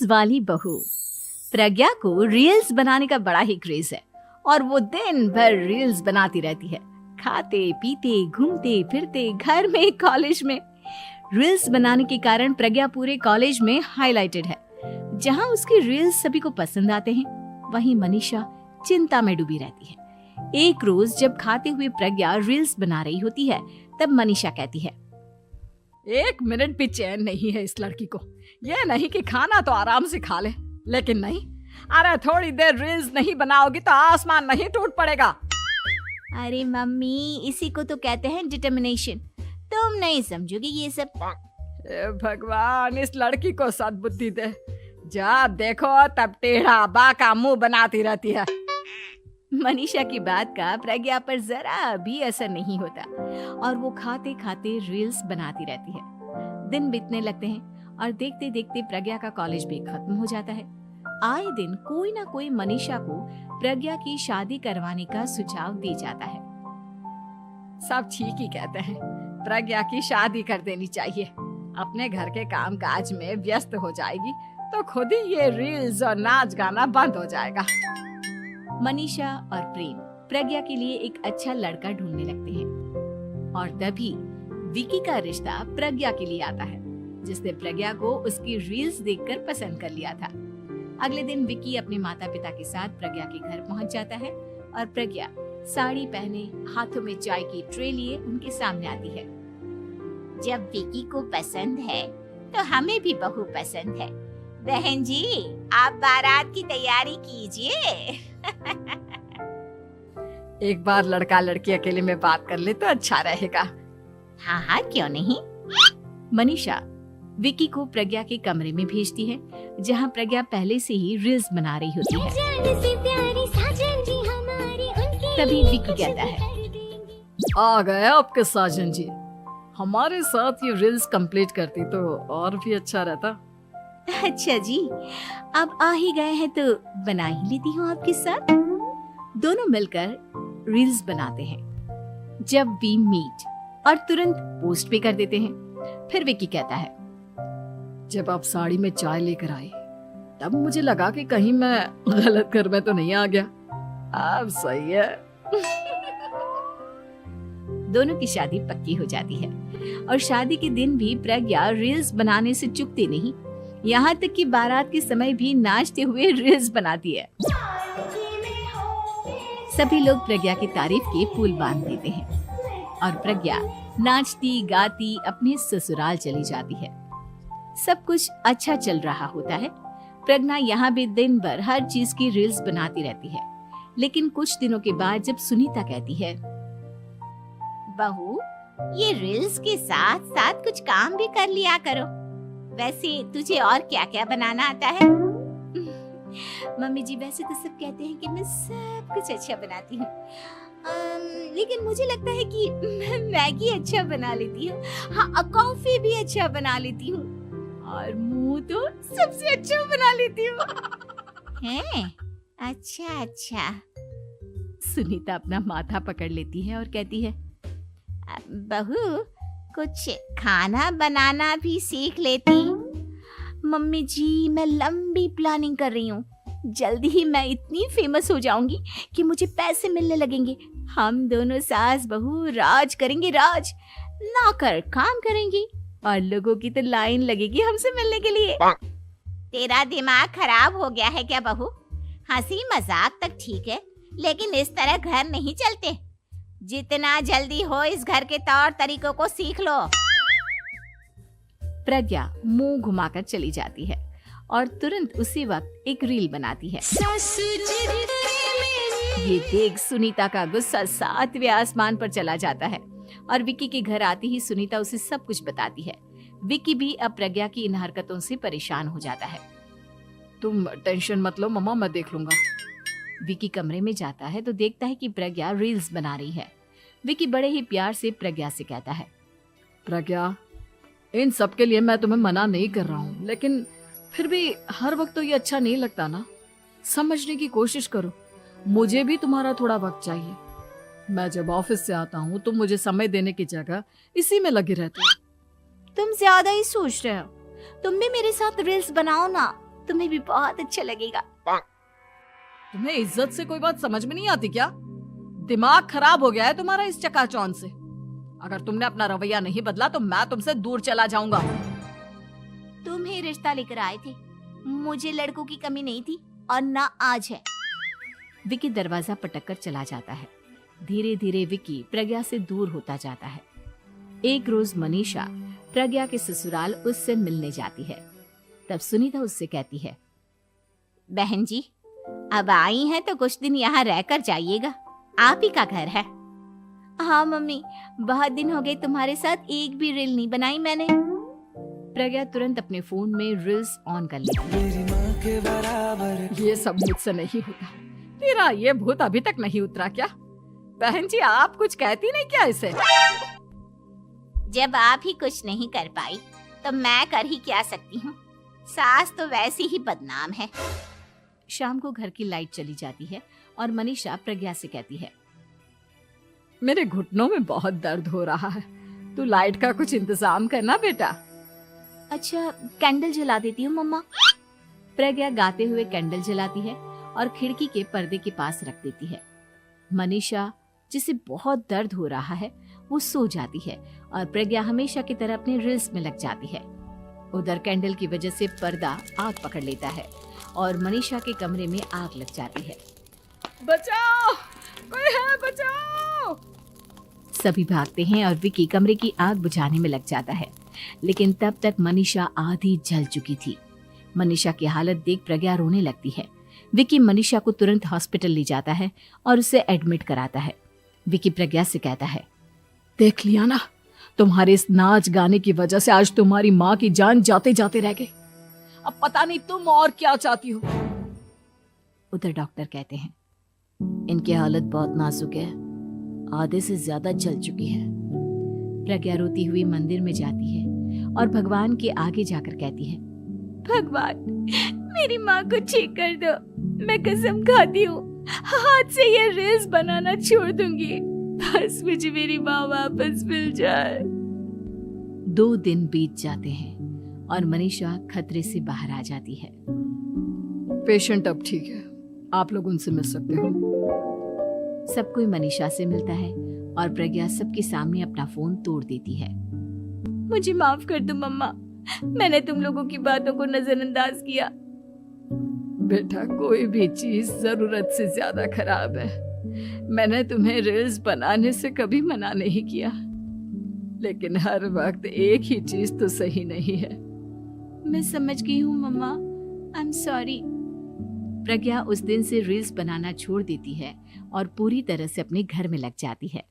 वाली बहू। प्रज्ञा को रील्स बनाने का बड़ा ही क्रेज है और वो दिन भर रील्स बनाती रहती है, खाते पीते घूमते फिरते, घर में कॉलेज में। रील्स बनाने के कारण प्रज्ञा पूरे कॉलेज में हाईलाइटेड है। जहां उसकी रील्स सभी को पसंद आते हैं, वहीं मनीषा चिंता में डूबी रहती है। एक रोज जब खाते हुए प्रज्ञा रील्स बना रही होती है, तब मनीषा कहती है, 1 मिनट भी चैन नहीं है इस लड़की को। ये नहीं कि खाना तो आराम से खा ले, लेकिन नहीं, अरे थोड़ी देर रील्स नहीं बनाओगी तो आसमान नहीं टूट पड़ेगा। अरे मम्मी, इसी को तो कहते हैं डिटर्मिनेशन। तुम नहीं समझोगी ये सब। भगवान, इस लड़की को सद्बुद्धि दे। जब देखो तब टेढ़ा बाका मुंह बनाती रहती है। मनीषा की बात का प्रज्ञा पर जरा भी असर नहीं होता और वो खाते खाते रील्स बनाती रहती है। दिन बीतने लगते हैं और देखते देखते प्रज्ञा का कॉलेज भी खत्म हो जाता है। आए दिन कोई ना कोई मनीषा को प्रज्ञा की शादी करवाने का सुझाव दे जाता है। सब ठीक ही कहते हैं, प्रज्ञा की शादी कर देनी चाहिए। अपने घर के काम काज में व्यस्त हो जाएगी तो खुद ही ये रील्स और नाच गाना बंद हो जाएगा। मनीषा और प्रेम प्रज्ञा के लिए एक अच्छा लड़का ढूंढने लगते हैं और तभी विकी का रिश्ता प्रज्ञा के लिए आता है, जिसने प्रज्ञा को उसकी रील्स देखकर पसंद कर लिया था। अगले दिन विकी अपने माता पिता के साथ प्रज्ञा के घर पहुंच जाता है और प्रज्ञा साड़ी पहने, हाथों में चाय की ट्रे लिए उनके सामने आती है। जब विकी को पसंद है तो हमें भी बहू पसंद है। बहन जी, आप बारात की तैयारी कीजिए। एक बार लड़का लड़की अकेले में बात कर ले तो अच्छा रहेगा। हाँ हाँ, क्यों नहीं। मनीषा विकी को प्रज्ञा के कमरे में भेजती है, जहां प्रज्ञा पहले से ही रील्स बना रही होती है। तभी विकी कहता है, आ गए आपके साजन जी। हमारे साथ ये रील्स कंप्लीट करती तो और भी अच्छा रहता। अच्छा जी, अब आ ही गए हैं तो बना ही लेती हूँ आपके साथ। दोनों मिलकर रील्स बनाते हैं। जब वी मीट और तुरंत पोस्ट भी कर देते हैं। फिर विकी कहता है, जब आप साड़ी में चाय लेकर आई तब मुझे लगा कि कहीं मैं गलत घर में तो नहीं आ गया। अब सही है। दोनों की शादी पक्की हो जाती है और शादी के दिन भी प्रज्ञा रील्स बनाने से चूकती नहीं। यहाँ तक कि बारात के समय भी नाचते हुए रील्स बनाती है। सभी लोग प्रज्ञा की तारीफ के पुल बांध देते हैं और प्रज्ञा नाचती गाती अपने ससुराल चली जाती है। सब कुछ अच्छा चल रहा होता है। प्रज्ञा यहाँ भी दिन भर हर चीज की रील्स बनाती रहती है। लेकिन कुछ दिनों के बाद जब सुनीता कहती है, बहू, ये रील्स के साथ साथ कुछ काम भी कर लिया करो। वैसे तुझे और क्या क्या बनाना आता है? मम्मी जी, वैसे तो सब कहते हैं कि मैं सब कुछ अच्छा बनाती हूँ, लेकिन मुझे लगता है कि मैं मैगी अच्छा बना लेती हूँ। हाँ, कॉफी भी अच्छा बना लेती हूँ और मुंह तो सबसे अच्छा बना लेती हूँ। हैं? अच्छा अच्छा। सुनीता अपना माथा पकड़ लेती है और कहती है, बहू, कुछ खाना बनाना भी सीख लेती। मम्मी जी, मैं लंबी प्लानिंग कर रही हूँ। जल्दी ही मैं इतनी फेमस हो जाऊंगी कि मुझे पैसे मिलने लगेंगे। हम दोनों सास बहू राज करेंगे, राज। नौकर काम करेंगी और लोगों की तो लाइन लगेगी हमसे मिलने के लिए। तेरा दिमाग खराब हो गया है क्या बहू? हंसी मजाक तक ठीक है, लेकिन इस तरह घर नहीं चलते। जितना जल्दी हो इस घर के तौर तरीकों को सीख लो। प्रज्ञा मुंह घुमाकर चली जाती है और तुरंत उसी वक्त एक रील बनाती है। ये देख सुनीता का गुस्सा 7वें आसमान पर चला जाता है और विकी के घर आती ही सुनीता उसे सब कुछ बताती है। विकी भी अब प्रज्ञा की इन हरकतों से परेशान हो जाता है। तुम टेंशन मत लो मम्मा, मैं देख लूंगा। विकी कमरे में जाता है तो देखता है कि प्रज्ञा रील्स बना रही है। विकी बड़े ही प्यार से प्रज्ञा से कहता है, प्रज्ञा, इन सब के लिए मैं तुम्हें मना नहीं कर रहा हूँ, लेकिन फिर भी हर वक्त तो ये अच्छा नहीं लगता ना। समझने की कोशिश करो, मुझे भी तुम्हारा थोड़ा वक्त चाहिए। मैं जब ऑफिस से आता हूँ तो मुझे समय देने की जगह इसी में लगे रहते हो। तुम ज्यादा ही सोच रहे हो। तुम भी मेरे साथ रील्स बनाओ ना, तुम्हें भी बहुत अच्छा लगेगा। तुम्हें इज्जत से कोई बात समझ में नहीं आती क्या? दिमाग खराब हो गया है तुम्हारा इस चकाचौंध से। अगर तुमने अपना रवैया नहीं बदला तो मैं तुमसे दूर चला जाऊंगा। तुम ही रिश्ता लेकर आए थे, मुझे लड़कों की कमी नहीं थी और ना आज है। विकी दरवाजा पटककर चला जाता है। धीरे धीरे विकी प्रज्ञा से दूर होता जाता है। एक रोज मनीषा प्रज्ञा के ससुराल उससे मिलने जाती है। तब सुनीता उससे कहती है, बहन जी, अब आई हैं तो कुछ दिन यहाँ रहकर जाइएगा, आप ही का घर है। हाँ मम्मी, बहुत दिन हो गए तुम्हारे साथ एक भी रील नहीं बनाई मैंने। प्रज्ञा तुरंत अपने फोन में रील्स ऑन कर लेती है। ये सब मुझसे नहीं होता। तेरा ये भूत अभी तक नहीं उतरा क्या? बहन जी, आप कुछ कहती नहीं क्या इसे? जब आप ही कुछ नहीं कर पाई तो मैं कर ही क्या सकती हूँ। सास तो वैसी ही बदनाम है। शाम को घर की लाइट चली जाती है और मनीषा प्रज्ञा से कहती है, मेरे घुटनों में बहुत दर्द हो रहा है, तू लाइट का कुछ इंतजाम करना बेटा। अच्छा, कैंडल जला देती हूँ मम्मा। प्रज्ञा गाते हुए कैंडल जलाती है और खिड़की के पर्दे के पास रख देती है। मनीषा, जिसे बहुत दर्द हो रहा है, वो सो जाती है और प्रज्ञा हमेशा की तरह अपने रील्स में लग जाती है। उधर कैंडल की वजह से पर्दा आग पकड़ लेता है और मनीषा के कमरे में आग लग जाती है। बचाओ, कोई है, बचाओ। सभी भागते हैं और विकी कमरे की आग बुझाने में लग जाता है, लेकिन तब तक मनीषा आधी जल चुकी थी। मनीषा की हालत देख प्रज्ञा रोने लगती है। विकी मनीषा को तुरंत हॉस्पिटल ले जाता है और उसे एडमिट कराता है। विकी प्रज्ञा से कहता है, देख लिया ना, तुम्हारे इस नाच गाने की वजह से आज तुम्हारी माँ की जान जाते जाते रह गई। अब पता नहीं तुम और क्या चाहती हो। उधर डॉक्टर कहते हैं, इनकी हालत बहुत नाजुक है, आधे से ज्यादा जल चुकी है। प्रज्ञा रोती हुई मंदिर में जाती है और भगवान के आगे जाकर कहती है, भगवान, मेरी माँ को ठीक कर दो। मैं कसम खाती हूँ, हाथ से ये रील्स बनाना छोड़ दूंगी। बस मुझे मेरी माँ वापस मिल जाए। 2 दिन बीत जाते हैं और मनीषा खतरे से बाहर आ जाती है। पेशेंट अब ठीक है, आप लोग उनसे मिल सकते हो। सब कोई मनीषा से मिलता है और प्रज्ञा सबके सामने अपना फोन तोड़ देती है। मुझे माफ कर दो मम्मा, मैंने तुम लोगों की बातों को नजरअंदाज किया। बेटा, कोई भी चीज जरूरत से ज्यादा खराब है। मैंने तुम्हें रील्स बनाने से कभी मना नहीं किया, लेकिन हर वक्त एक ही चीज तो सही नहीं है। मैं समझ गई हूँ मम्मा, आई एम सॉरी। प्रज्ञा उस दिन से रील्स बनाना छोड़ देती है और पूरी तरह से अपने घर में लग जाती है।